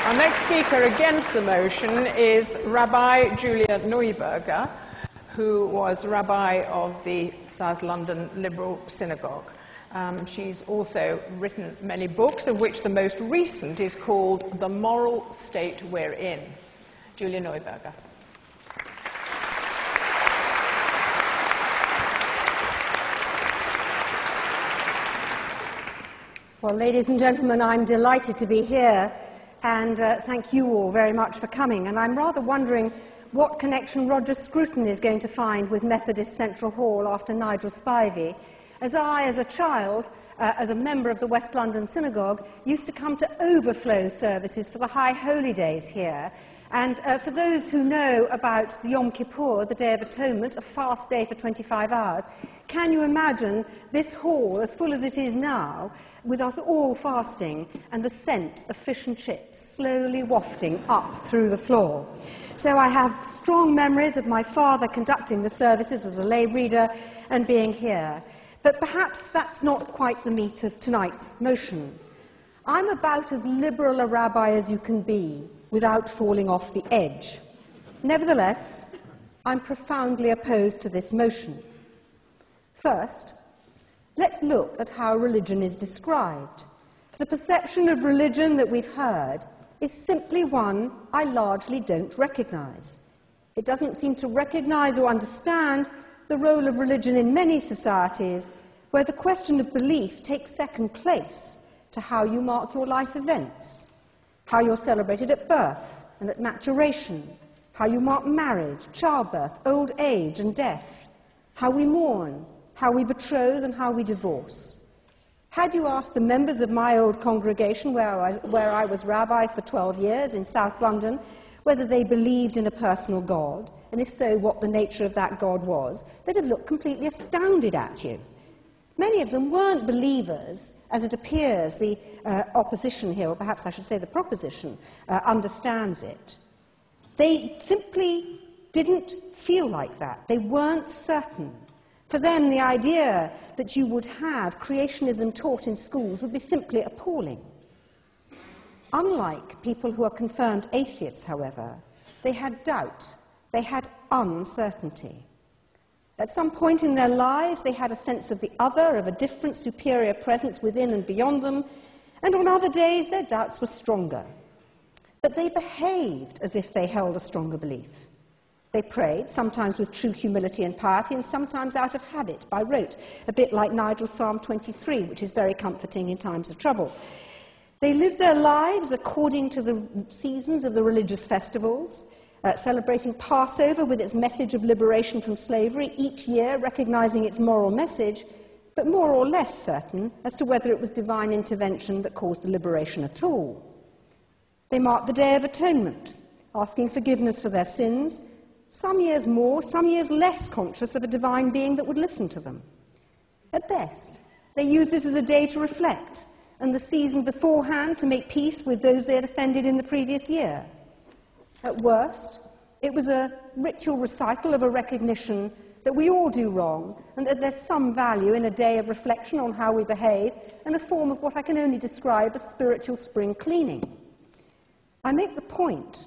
Our next speaker against the motion is Rabbi Julia Neuberger, who was rabbi of the South London Liberal Synagogue. She's also written many books, of which the most recent is called The Moral State We're In. Julia Neuberger. Well, ladies and gentlemen, I'm delighted to be here, and thank you all very much for coming. And I'm rather wondering what connection Roger Scruton is going to find with Methodist Central Hall after Nigel Spivey, as I, as a child, as a member of the West London Synagogue, used to come to overflow services for the High Holy Days here. And for those who know about the Yom Kippur, the Day of Atonement, a fast day for 25 hours, can you imagine this hall, as full as it is now, with us all fasting and the scent of fish and chips slowly wafting up through the floor? So I have strong memories of my father conducting the services as a lay reader and being here. But perhaps that's not quite the meat of tonight's motion. I'm about as liberal a rabbi as you can be, without falling off the edge. Nevertheless, I'm profoundly opposed to this motion. First, let's look at how religion is described. The perception of religion that we've heard is simply one I largely don't recognise. It doesn't seem to recognise or understand the role of religion in many societies where the question of belief takes second place to how you mark your life events, how you're celebrated at birth and at maturation, how you mark marriage, childbirth, old age and death, how we mourn, how we betroth and how we divorce. Had you asked the members of my old congregation, where I was rabbi for 12 years in South London, whether they believed in a personal God, and if so, what the nature of that God was, they'd have looked completely astounded at you. Many of them weren't believers, as it appears the opposition here, or perhaps I should say the proposition, understands it. They simply didn't feel like that. They weren't certain. For them, the idea that you would have creationism taught in schools would be simply appalling. Unlike people who are confirmed atheists, however, they had doubt. They had uncertainty. At some point in their lives, they had a sense of the other, of a different, superior presence within and beyond them, and on other days, their doubts were stronger. But they behaved as if they held a stronger belief. They prayed, sometimes with true humility and piety, and sometimes out of habit, by rote, a bit like Nigel's Psalm 23, which is very comforting in times of trouble. They lived their lives according to the seasons of the religious festivals, celebrating Passover with its message of liberation from slavery, each year recognizing its moral message, but more or less certain as to whether it was divine intervention that caused the liberation at all. They marked the Day of Atonement, asking forgiveness for their sins, some years more, some years less conscious of a divine being that would listen to them. At best, they used it as a day to reflect, and the season beforehand to make peace with those they had offended in the previous year. At worst, it was a ritual recital of a recognition that we all do wrong and that there's some value in a day of reflection on how we behave and a form of what I can only describe as spiritual spring cleaning. I make the point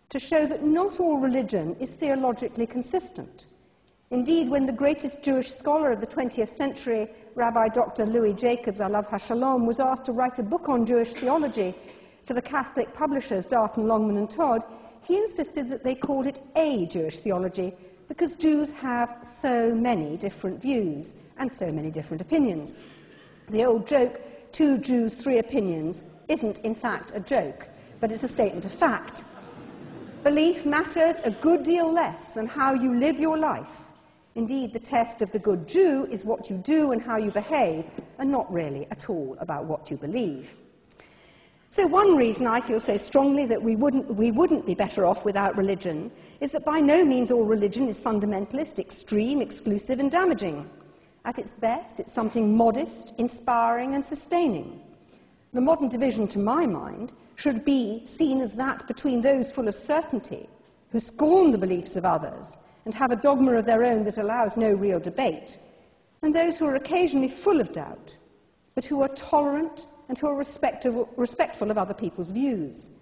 to show that not all religion is theologically consistent. Indeed, when the greatest Jewish scholar of the 20th century, Rabbi Dr. Louis Jacobs, Alav HaShalom, was asked to write a book on Jewish theology for the Catholic publishers Darton, Longman and Todd, he insisted that they called it a Jewish theology because Jews have so many different views and so many different opinions. The old joke, 2 Jews, 3 opinions, isn't in fact a joke, but it's a statement of fact. Belief matters a good deal less than how you live your life. Indeed, the test of the good Jew is what you do and how you behave, and not really at all about what you believe. So one reason I feel so strongly that we wouldn't be better off without religion is that by no means all religion is fundamentalist, extreme, exclusive and damaging. At its best, it's something modest, inspiring and sustaining. The modern division, to my mind, should be seen as that between those full of certainty, who scorn the beliefs of others and have a dogma of their own that allows no real debate, and those who are occasionally full of doubt, but who are tolerant and who are respectful of other people's views.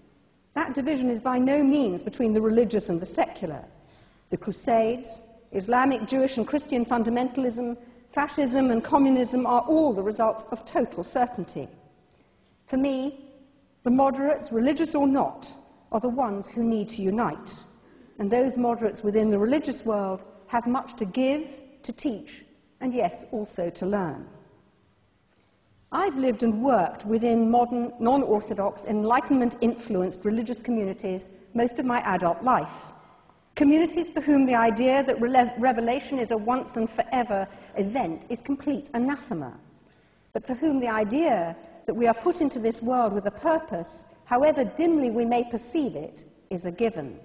That division is by no means between the religious and the secular. The Crusades, Islamic, Jewish and Christian fundamentalism, fascism and communism are all the results of total certainty. For me, the moderates, religious or not, are the ones who need to unite, and those moderates within the religious world have much to give, to teach, and yes, also to learn. I've lived and worked within modern, non-orthodox, Enlightenment-influenced religious communities most of my adult life. Communities for whom the idea that revelation is a once and forever event is complete anathema, but for whom the idea that we are put into this world with a purpose, however dimly we may perceive it, is a given.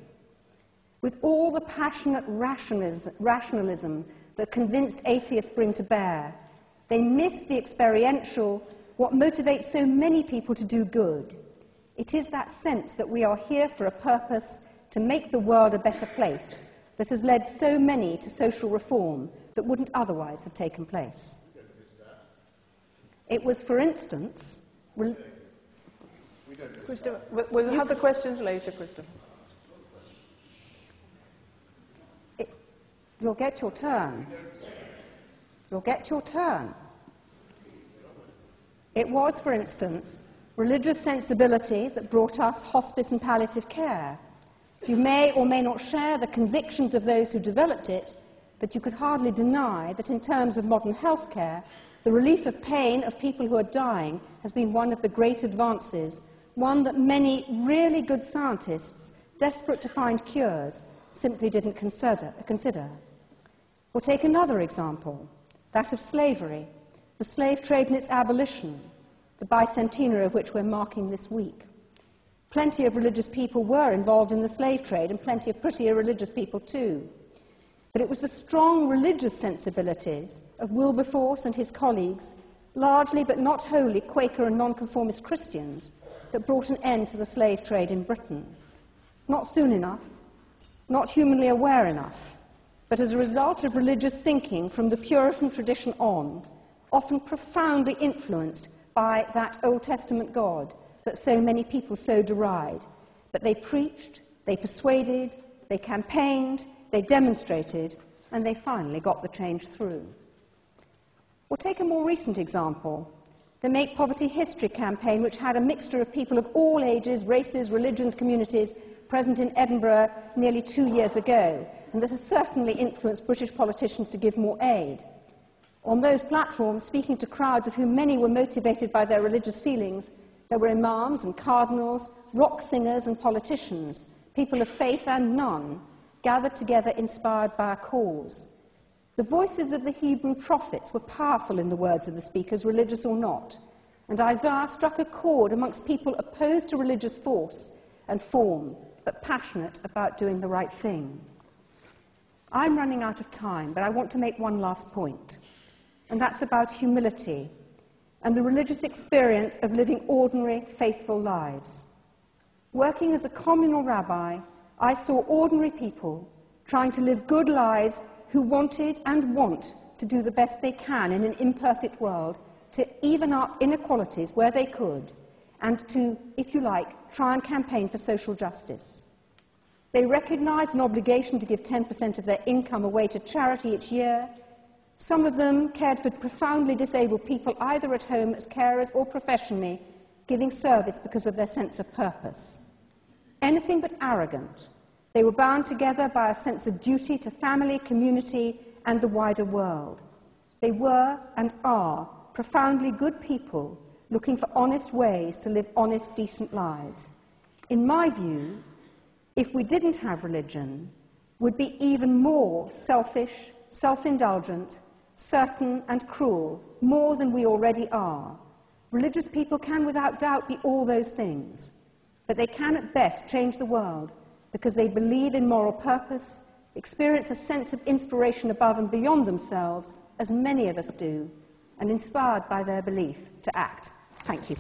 With all the passionate rationalism that convinced atheists bring to bear, they miss the experiential, what motivates so many people to do good. It is that sense that we are here for a purpose to make the world a better place that has led so many to social reform that wouldn't otherwise have taken place. It was, for instance... Christopher, we'll have the questions later, Christopher. You'll get your turn. You'll get your turn. It was, for instance, religious sensibility that brought us hospice and palliative care. You may or may not share the convictions of those who developed it, but you could hardly deny that in terms of modern health care, the relief of pain of people who are dying has been one of the great advances, one that many really good scientists, desperate to find cures, simply didn't consider. Or take another example, that of slavery, the slave trade and its abolition, the bicentenary of which we're marking this week. Plenty of religious people were involved in the slave trade, and plenty of pretty irreligious people too. But it was the strong religious sensibilities of Wilberforce and his colleagues, largely but not wholly Quaker and nonconformist Christians, that brought an end to the slave trade in Britain. Not soon enough, not humanly aware enough, but as a result of religious thinking from the Puritan tradition on, often profoundly influenced by that Old Testament God that so many people so deride. But they preached, they persuaded, they campaigned, they demonstrated, and they finally got the change through. Or take a more recent example, the Make Poverty History campaign, which had a mixture of people of all ages, races, religions, communities present in Edinburgh nearly 2 years ago, and that has certainly influenced British politicians to give more aid. On those platforms, speaking to crowds of whom many were motivated by their religious feelings, there were imams and cardinals, rock singers and politicians, people of faith and none, gathered together inspired by a cause. The voices of the Hebrew prophets were powerful in the words of the speakers, religious or not, and Isaiah struck a chord amongst people opposed to religious force and form, but passionate about doing the right thing. I'm running out of time, but I want to make one last point, and that's about humility and the religious experience of living ordinary, faithful lives. Working as a communal rabbi, I saw ordinary people trying to live good lives who wanted and want to do the best they can in an imperfect world, to even up inequalities where they could, and to, if you like, try and campaign for social justice. They recognized an obligation to give 10% of their income away to charity each year. Some of them cared for profoundly disabled people, either at home as carers or professionally, giving service because of their sense of purpose. Anything but arrogant. They were bound together by a sense of duty to family, community, and the wider world. They were and are profoundly good people looking for honest ways to live honest, decent lives. In my view, if we didn't have religion, would be even more selfish, self-indulgent, certain and cruel, more than we already are. Religious people can without doubt be all those things, but they can at best change the world because they believe in moral purpose, experience a sense of inspiration above and beyond themselves, as many of us do, and inspired by their belief to act. Thank you.